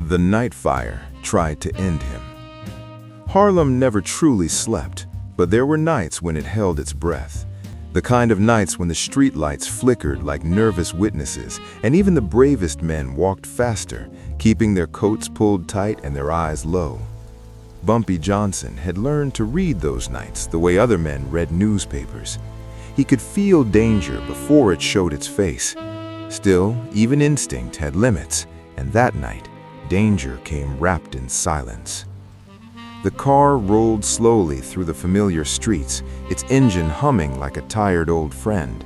The night fire tried to end him. Harlem never truly slept, but there were nights when it held its breath. The kind of nights when the streetlights flickered like nervous witnesses, and even the bravest men walked faster, keeping their coats pulled tight and their eyes low. Bumpy Johnson had learned to read those nights the way other men read newspapers. He could feel danger before it showed its face. Still, even instinct had limits, and that night, danger came wrapped in silence. The car rolled slowly through the familiar streets, its engine humming like a tired old friend.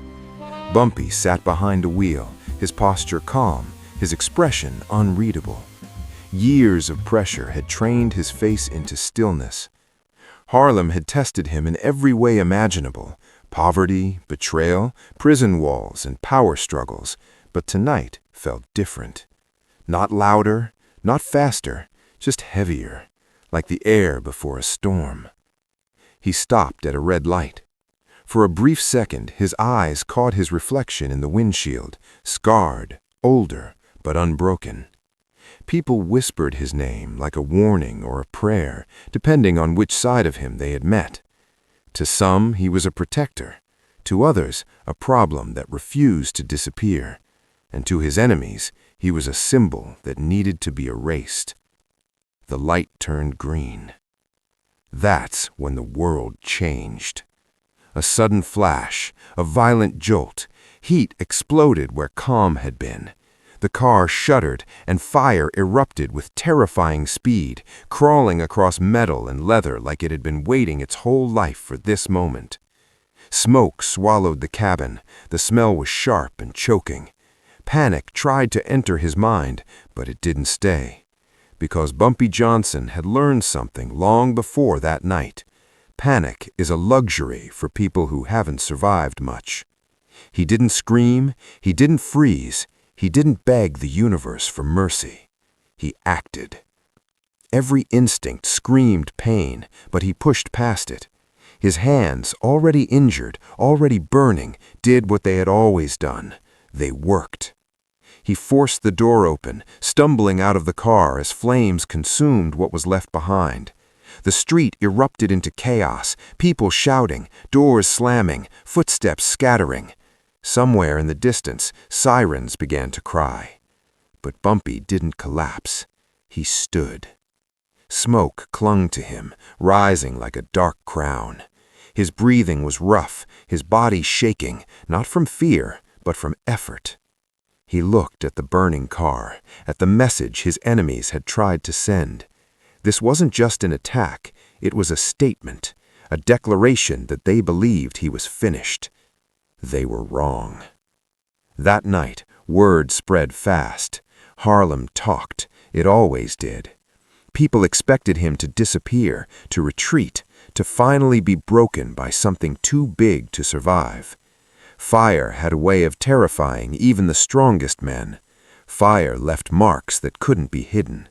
Bumpy sat behind a wheel, his posture calm, his expression unreadable. Years of pressure had trained his face into stillness. Harlem had tested him in every way imaginable: poverty, betrayal, prison walls, and power struggles, but tonight felt different. Not louder, not faster, just heavier, like the air before a storm. He stopped at a red light. For a brief second, his eyes caught his reflection in the windshield, scarred, older, but unbroken. People whispered his name like a warning or a prayer, depending on which side of him they had met. To some, he was a protector. To others, a problem that refused to disappear. And to his enemies, he was a symbol that needed to be erased. The light turned green. That's when the world changed. A sudden flash, a violent jolt. Heat exploded where calm had been. The car shuddered, and fire erupted with terrifying speed, crawling across metal and leather like it had been waiting its whole life for this moment. Smoke swallowed the cabin. The smell was sharp and choking. Panic tried to enter his mind, but it didn't stay. Because Bumpy Johnson had learned something long before that night. Panic is a luxury for people who haven't survived much. He didn't scream, he didn't freeze, he didn't beg the universe for mercy. He acted. Every instinct screamed pain, but he pushed past it. His hands, already injured, already burning, did what they had always done. They worked. He forced the door open, stumbling out of the car as flames consumed what was left behind. The street erupted into chaos, people shouting, doors slamming, footsteps scattering. Somewhere in the distance, sirens began to cry. But Bumpy didn't collapse. He stood. Smoke clung to him, rising like a dark crown. His breathing was rough, his body shaking, not from fear, but from effort. He looked at the burning car, at the message his enemies had tried to send. This wasn't just an attack, it was a statement, a declaration that they believed he was finished. They were wrong. That night, word spread fast. Harlem talked. It always did. People expected him to disappear, to retreat, to finally be broken by something too big to survive. Fire had a way of terrifying even the strongest men. Fire left marks that couldn't be hidden.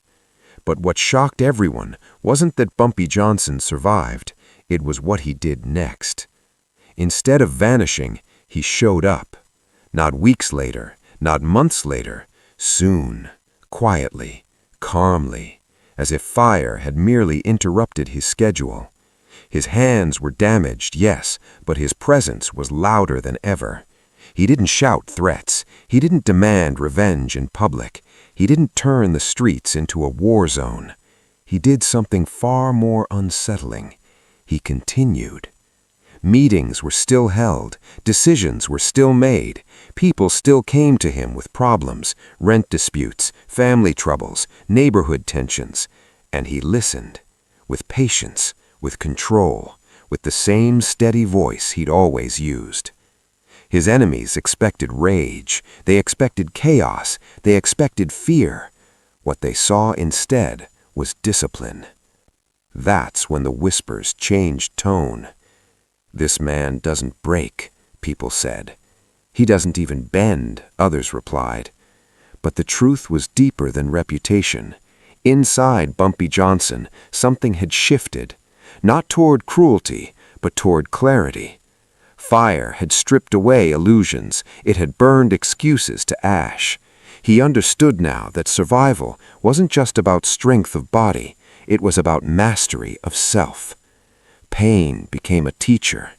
But what shocked everyone wasn't that Bumpy Johnson survived, it was what he did next. Instead of vanishing, he showed up. Not weeks later, not months later, soon, quietly, calmly, as if fire had merely interrupted his schedule. His hands were damaged, yes, but his presence was louder than ever. He didn't shout threats. He didn't demand revenge in public. He didn't turn the streets into a war zone. He did something far more unsettling. He continued. Meetings were still held. Decisions were still made. People still came to him with problems, rent disputes, family troubles, neighborhood tensions. And he listened, with patience, with control, with the same steady voice he'd always used. His enemies expected rage, they expected chaos, they expected fear. What they saw instead was discipline. That's when the whispers changed tone. "This man doesn't break," people said. "He doesn't even bend," others replied. But the truth was deeper than reputation. Inside Bumpy Johnson, something had shifted. Not toward cruelty, but toward clarity. Fire had stripped away illusions. It had burned excuses to ash. He understood now that survival wasn't just about strength of body, it was about mastery of self. Pain became a teacher.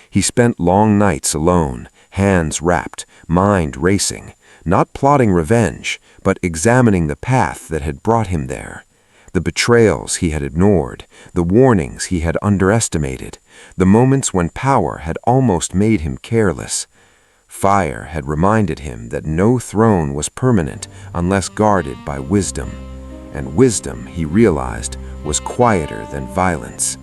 He spent long nights alone, hands wrapped, mind racing, not plotting revenge, but examining the path that had brought him there. The betrayals he had ignored, the warnings he had underestimated, the moments when power had almost made him careless. Fire had reminded him that no throne was permanent unless guarded by wisdom, and wisdom, he realized, was quieter than violence.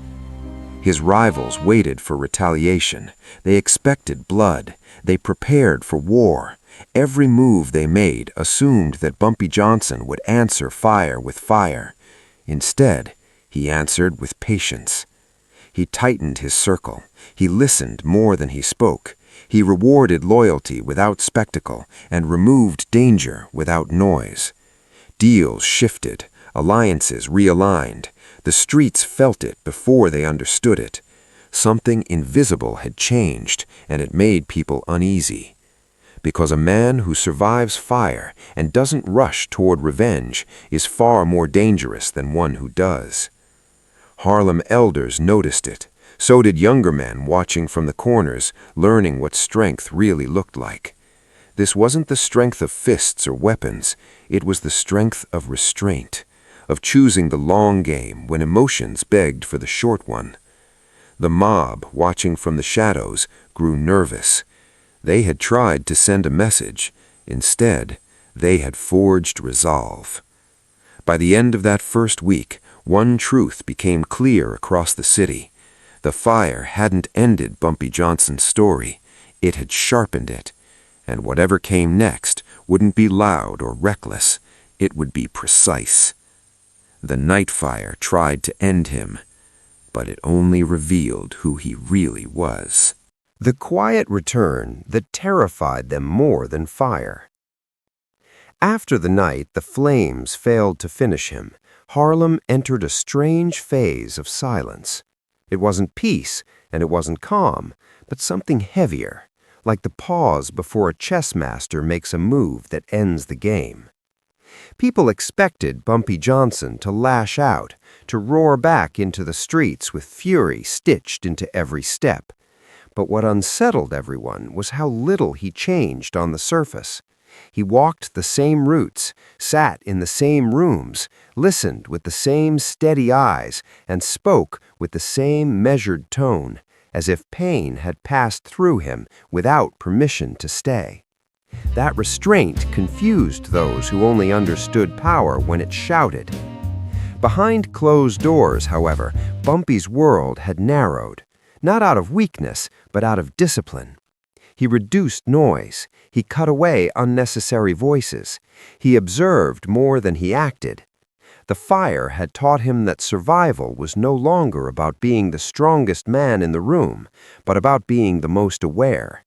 His rivals waited for retaliation. They expected blood. They prepared for war. Every move they made assumed that Bumpy Johnson would answer fire with fire. Instead, he answered with patience. He tightened his circle. He listened more than he spoke. He rewarded loyalty without spectacle and removed danger without noise. Deals shifted. Alliances realigned. The streets felt it before they understood it. Something invisible had changed, and it made people uneasy. Because a man who survives fire and doesn't rush toward revenge is far more dangerous than one who does. Harlem elders noticed it. So did younger men watching from the corners, learning what strength really looked like. This wasn't the strength of fists or weapons. It was the strength of restraint, of choosing the long game when emotions begged for the short one. The mob, watching from the shadows, grew nervous. They had tried to send a message. Instead, they had forged resolve. By the end of that first week, one truth became clear across the city. The fire hadn't ended Bumpy Johnson's story. It had sharpened it. And whatever came next wouldn't be loud or reckless. It would be precise. The night fire tried to end him, but it only revealed who he really was. The quiet return that terrified them more than fire. After the night the flames failed to finish him, Harlem entered a strange phase of silence. It wasn't peace, and it wasn't calm, but something heavier, like the pause before a chess master makes a move that ends the game. People expected Bumpy Johnson to lash out, to roar back into the streets with fury stitched into every step. But what unsettled everyone was how little he changed on the surface. He walked the same routes, sat in the same rooms, listened with the same steady eyes, and spoke with the same measured tone, as if pain had passed through him without permission to stay. That restraint confused those who only understood power when it shouted. Behind closed doors, however, Bumpy's world had narrowed, not out of weakness, but out of discipline. He reduced noise. He cut away unnecessary voices. He observed more than he acted. The fire had taught him that survival was no longer about being the strongest man in the room, but about being the most aware.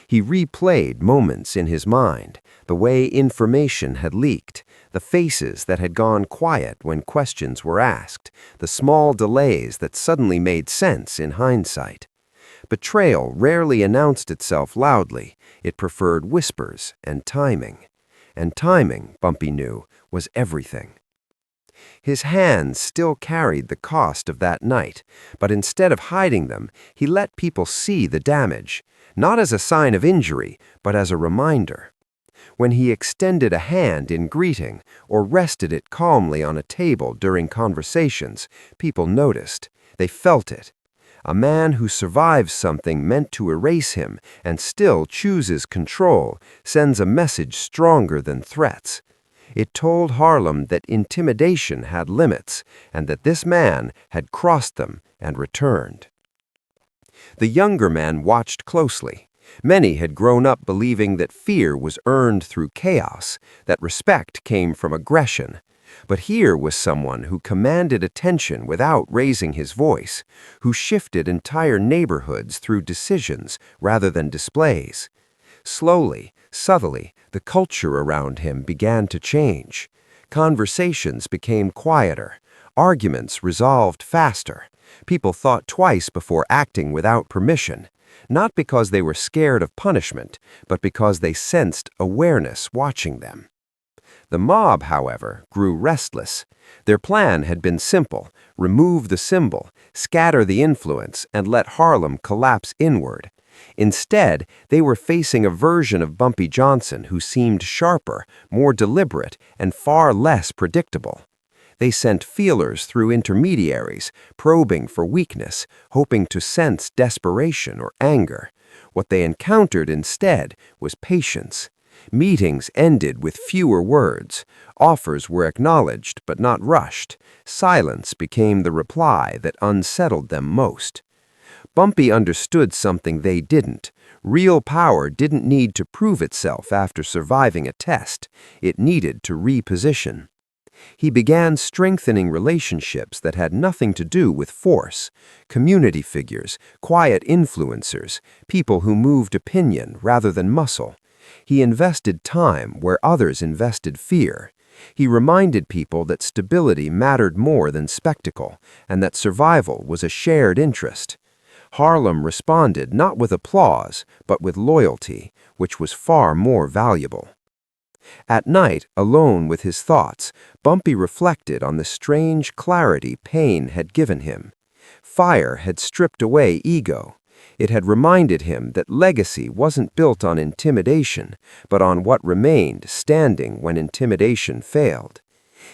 He replayed moments in his mind, the way information had leaked, the faces that had gone quiet when questions were asked, the small delays that suddenly made sense in hindsight. Betrayal rarely announced itself loudly. It preferred whispers and timing. And timing, Bumpy knew, was everything. His hands still carried the cost of that night, but instead of hiding them, he let people see the damage, not as a sign of injury, but as a reminder. When he extended a hand in greeting or rested it calmly on a table during conversations, people noticed. They felt it. A man who survives something meant to erase him and still chooses control sends a message stronger than threats. It told Harlem that intimidation had limits and that this man had crossed them and returned. The younger man watched closely. Many had grown up believing that fear was earned through chaos, that respect came from aggression. But here was someone who commanded attention without raising his voice, who shifted entire neighborhoods through decisions rather than displays. Slowly, subtly, the culture around him began to change. Conversations became quieter. Arguments resolved faster. People thought twice before acting without permission, not because they were scared of punishment, but because they sensed awareness watching them. The mob, however, grew restless. Their plan had been simple: remove the symbol, scatter the influence, and let Harlem collapse inward. Instead, they were facing a version of Bumpy Johnson who seemed sharper, more deliberate, and far less predictable. They sent feelers through intermediaries, probing for weakness, hoping to sense desperation or anger. What they encountered instead was patience. Meetings ended with fewer words. Offers were acknowledged but not rushed. Silence became the reply that unsettled them most. Bumpy understood something they didn't. Real power didn't need to prove itself after surviving a test. It needed to reposition. He began strengthening relationships that had nothing to do with force: community figures, quiet influencers, people who moved opinion rather than muscle. He invested time where others invested fear. He reminded people that stability mattered more than spectacle, and that survival was a shared interest. Harlem responded not with applause, but with loyalty, which was far more valuable. At night, alone with his thoughts, Bumpy reflected on the strange clarity pain had given him. Fire had stripped away ego. It had reminded him that legacy wasn't built on intimidation, but on what remained standing when intimidation failed.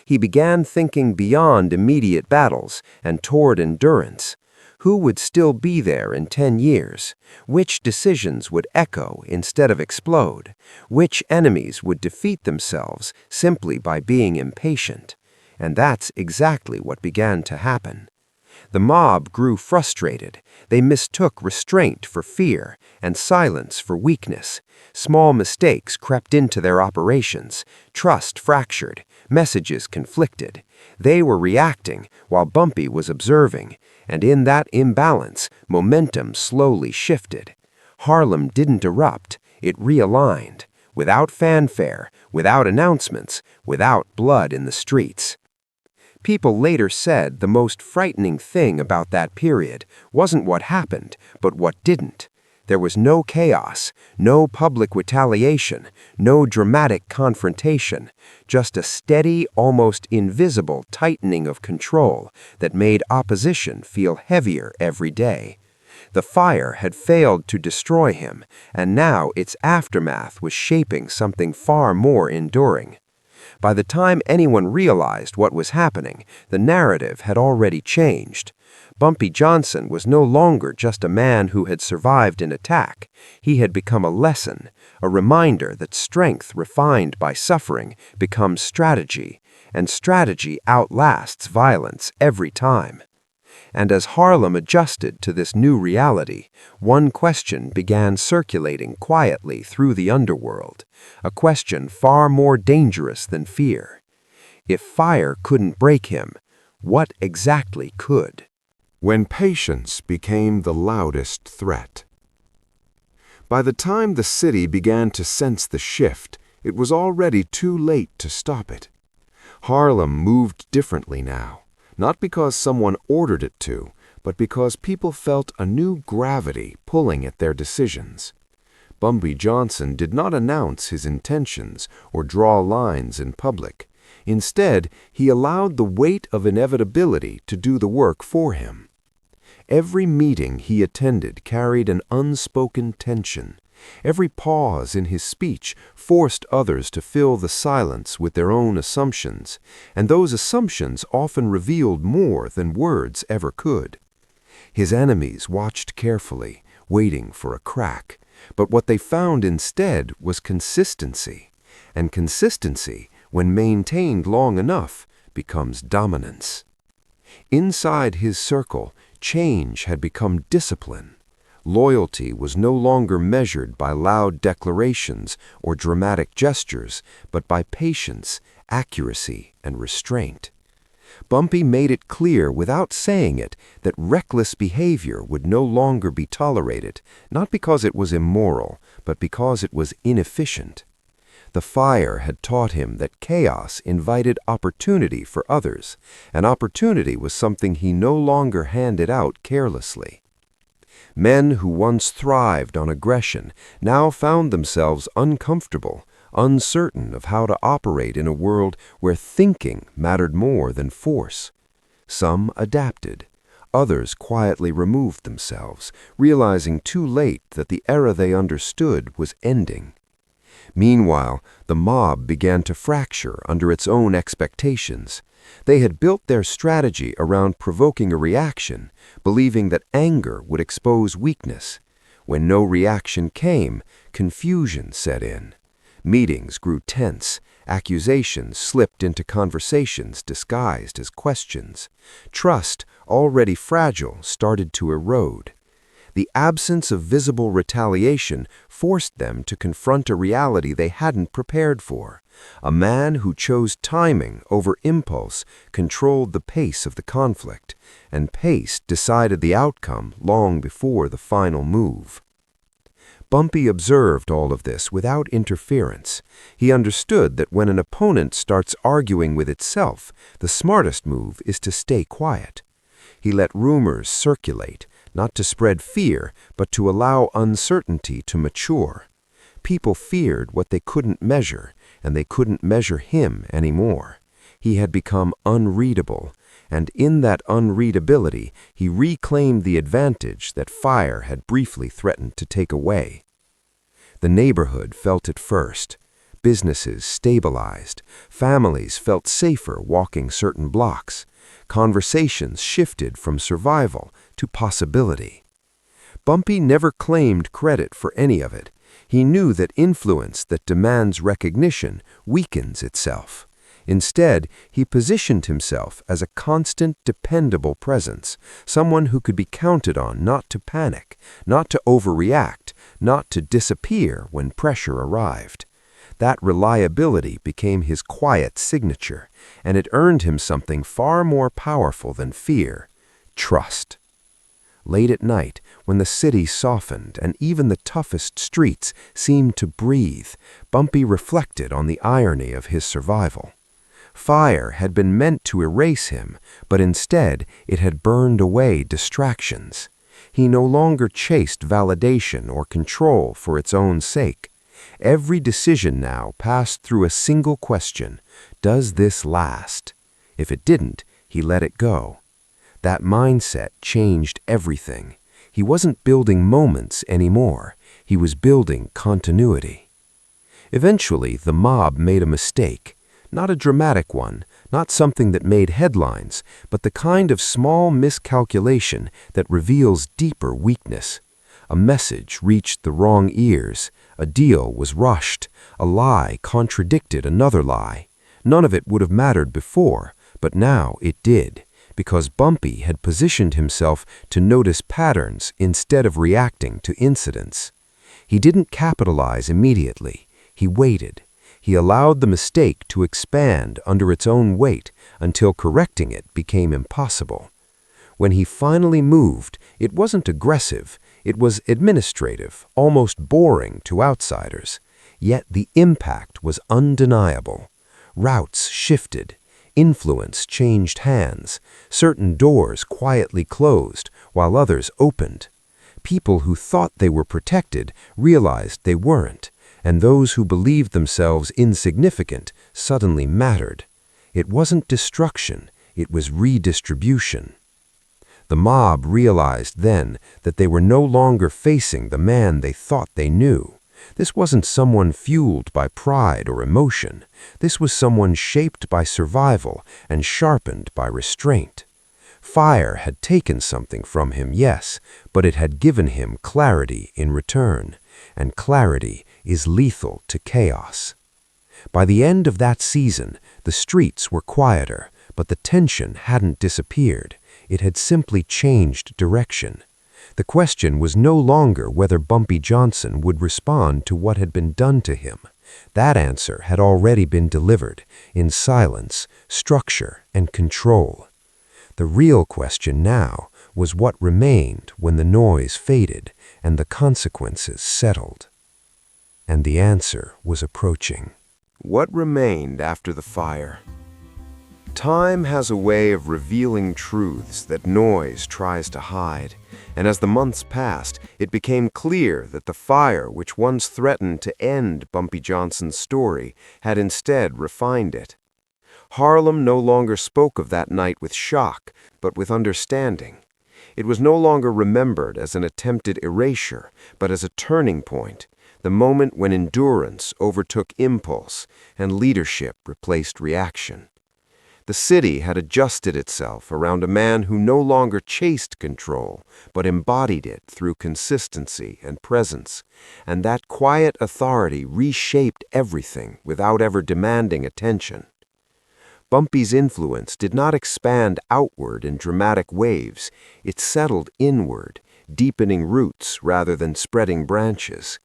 He began thinking beyond immediate battles and toward endurance. Who would still be there in 10 years? Which decisions would echo instead of explode? Which enemies would defeat themselves simply by being impatient? And that's exactly what began to happen. The mob grew frustrated. They mistook restraint for fear and silence for weakness. Small mistakes crept into their operations. Trust fractured. Messages conflicted. They were reacting while Bumpy was observing, and in that imbalance, momentum slowly shifted. Harlem didn't erupt, it realigned, without fanfare, without announcements, without blood in the streets. People later said the most frightening thing about that period wasn't what happened, but what didn't. There was no chaos, no public retaliation, no dramatic confrontation, just a steady, almost invisible tightening of control that made opposition feel heavier every day. The fire had failed to destroy him, and now its aftermath was shaping something far more enduring. By the time anyone realized what was happening, the narrative had already changed. Bumpy Johnson was no longer just a man who had survived an attack. He had become a lesson, a reminder that strength refined by suffering becomes strategy, and strategy outlasts violence every time. And as Harlem adjusted to this new reality, one question began circulating quietly through the underworld, a question far more dangerous than fear. If fire couldn't break him, what exactly could? When patience became the loudest threat. By the time the city began to sense the shift, it was already too late to stop it. Harlem moved differently now. Not because someone ordered it to, but because people felt a new gravity pulling at their decisions. Bumpy Johnson did not announce his intentions or draw lines in public. Instead, he allowed the weight of inevitability to do the work for him. Every meeting he attended carried an unspoken tension. Every pause in his speech forced others to fill the silence with their own assumptions, and those assumptions often revealed more than words ever could. His enemies watched carefully, waiting for a crack, but what they found instead was consistency, and consistency, when maintained long enough, becomes dominance. Inside his circle, change had become discipline. Loyalty was no longer measured by loud declarations or dramatic gestures, but by patience, accuracy, and restraint. Bumpy made it clear without saying it that reckless behavior would no longer be tolerated, not because it was immoral, but because it was inefficient. The fire had taught him that chaos invited opportunity for others, and opportunity was something he no longer handed out carelessly. Men who once thrived on aggression now found themselves uncomfortable, uncertain of how to operate in a world where thinking mattered more than force. Some adapted. Others quietly removed themselves, realizing too late that the era they understood was ending. Meanwhile, the mob began to fracture under its own expectations. They had built their strategy around provoking a reaction, believing that anger would expose weakness. When no reaction came, confusion set in. Meetings grew tense. Accusations slipped into conversations disguised as questions. Trust, already fragile, started to erode. The absence of visible retaliation forced them to confront a reality they hadn't prepared for. A man who chose timing over impulse controlled the pace of the conflict, and pace decided the outcome long before the final move. Bumpy observed all of this without interference. He understood that when an opponent starts arguing with itself, the smartest move is to stay quiet. He let rumors circulate, not to spread fear, but to allow uncertainty to mature. People feared what they couldn't measure, and they couldn't measure him anymore. He had become unreadable, and in that unreadability, he reclaimed the advantage that fire had briefly threatened to take away. The neighborhood felt it first. Businesses stabilized. Families felt safer walking certain blocks. Conversations shifted from survival to possibility. Bumpy never claimed credit for any of it. He knew that influence that demands recognition weakens itself. Instead, he positioned himself as a constant, dependable presence, someone who could be counted on not to panic, not to overreact, not to disappear when pressure arrived. That reliability became his quiet signature, and it earned him something far more powerful than fear: trust. Late at night, when the city softened and even the toughest streets seemed to breathe, Bumpy reflected on the irony of his survival. Fire had been meant to erase him, but instead it had burned away distractions. He no longer chased validation or control for its own sake. Every decision now passed through a single question: does this last? If it didn't, he let it go. That mindset changed everything. He wasn't building moments anymore. He was building continuity. Eventually, the mob made a mistake. Not a dramatic one, not something that made headlines, but the kind of small miscalculation that reveals deeper weakness. A message reached the wrong ears. A deal was rushed. A lie contradicted another lie. None of it would have mattered before, but now it did, because Bumpy had positioned himself to notice patterns instead of reacting to incidents. He didn't capitalize immediately. He waited. He allowed the mistake to expand under its own weight until correcting it became impossible. When he finally moved, it wasn't aggressive. It was administrative, almost boring to outsiders. Yet the impact was undeniable. Routes shifted. Influence changed hands. Certain doors quietly closed, while others opened. People who thought they were protected realized they weren't, and those who believed themselves insignificant suddenly mattered. It wasn't destruction, it was redistribution. The mob realized then that they were no longer facing the man they thought they knew. This wasn't someone fueled by pride or emotion. This was someone shaped by survival and sharpened by restraint. Fire had taken something from him, yes, but it had given him clarity in return, and clarity is lethal to chaos. By the end of that season, the streets were quieter, but the tension hadn't disappeared. It had simply changed direction. The question was no longer whether Bumpy Johnson would respond to what had been done to him. That answer had already been delivered, in silence, structure, and control. The real question now was what remained when the noise faded and the consequences settled. And the answer was approaching. What remained after the fire? Time has a way of revealing truths that noise tries to hide, and as the months passed, it became clear that the fire which once threatened to end Bumpy Johnson's story had instead refined it. Harlem no longer spoke of that night with shock, but with understanding. It was no longer remembered as an attempted erasure, but as a turning point, the moment when endurance overtook impulse and leadership replaced reaction. The city had adjusted itself around a man who no longer chased control, but embodied it through consistency and presence, and that quiet authority reshaped everything without ever demanding attention. Bumpy's influence did not expand outward in dramatic waves, it settled inward, deepening roots rather than spreading branches.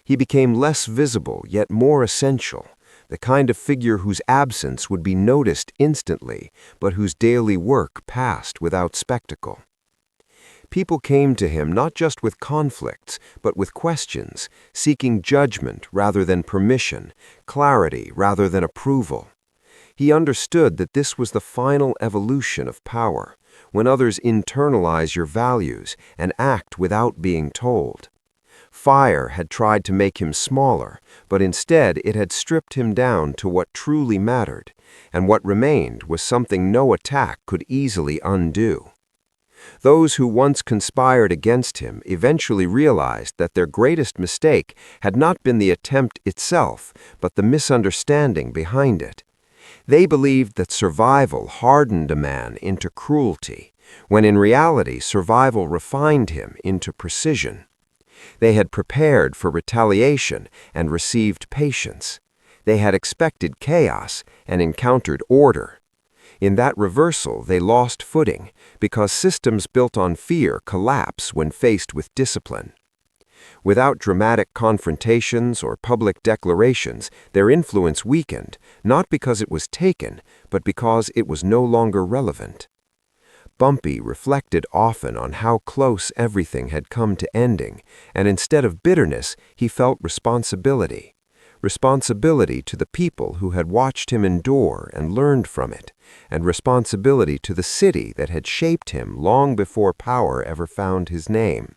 He became less visible yet more essential, the kind of figure whose absence would be noticed instantly, but whose daily work passed without spectacle. People came to him not just with conflicts, but with questions, seeking judgment rather than permission, clarity rather than approval. He understood that this was the final evolution of power, when others internalize your values and act without being told. Fire had tried to make him smaller, but instead it had stripped him down to what truly mattered, and what remained was something no attack could easily undo. Those who once conspired against him eventually realized that their greatest mistake had not been the attempt itself, but the misunderstanding behind it. They believed that survival hardened a man into cruelty, when in reality survival refined him into precision. They had prepared for retaliation and received patience. They had expected chaos and encountered order. In that reversal, they lost footing, because systems built on fear collapse when faced with discipline. Without dramatic confrontations or public declarations, their influence weakened, not because it was taken, but because it was no longer relevant. Bumpy reflected often on how close everything had come to ending, and instead of bitterness, he felt responsibility. Responsibility to the people who had watched him endure and learned from it, and responsibility to the city that had shaped him long before power ever found his name.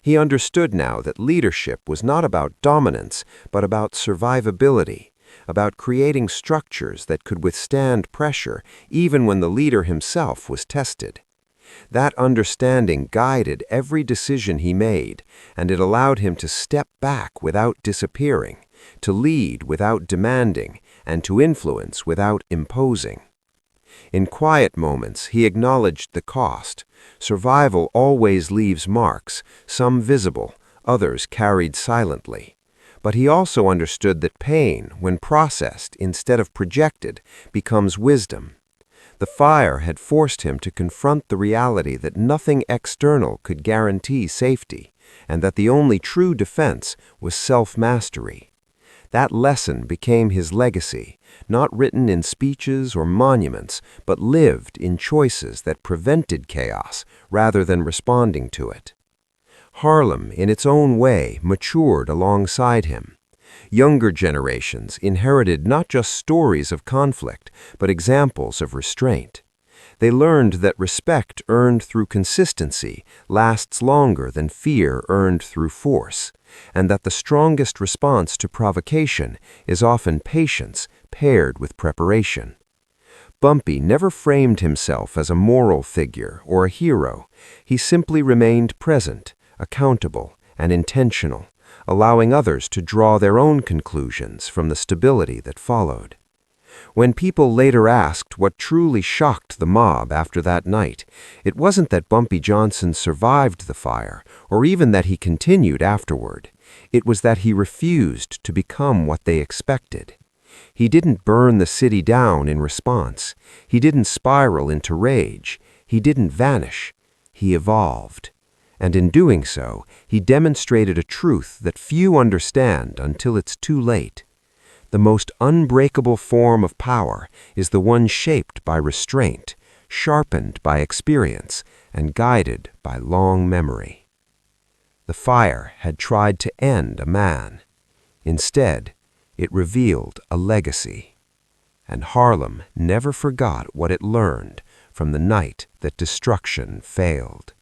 He understood now that leadership was not about dominance, but about survivability, about creating structures that could withstand pressure even when the leader himself was tested. That understanding guided every decision he made, and it allowed him to step back without disappearing, to lead without demanding, and to influence without imposing. In quiet moments, he acknowledged the cost. Survival always leaves marks, some visible, others carried silently. But he also understood that pain, when processed instead of projected, becomes wisdom. The fire had forced him to confront the reality that nothing external could guarantee safety, and that the only true defense was self-mastery. That lesson became his legacy, not written in speeches or monuments, but lived in choices that prevented chaos rather than responding to it. Harlem, in its own way, matured alongside him. Younger generations inherited not just stories of conflict, but examples of restraint. They learned that respect earned through consistency lasts longer than fear earned through force, and that the strongest response to provocation is often patience paired with preparation. Bumpy never framed himself as a moral figure or a hero. He simply remained present, accountable, and intentional, allowing others to draw their own conclusions from the stability that followed. When people later asked what truly shocked the mob after that night, it wasn't that Bumpy Johnson survived the fire, or even that he continued afterward. It was that he refused to become what they expected. He didn't burn the city down in response. He didn't spiral into rage. He didn't vanish. He evolved. And in doing so, he demonstrated a truth that few understand until it's too late. The most unbreakable form of power is the one shaped by restraint, sharpened by experience, and guided by long memory. The fire had tried to end a man. Instead, it revealed a legacy. and Harlem never forgot what it learned from the night that destruction failed.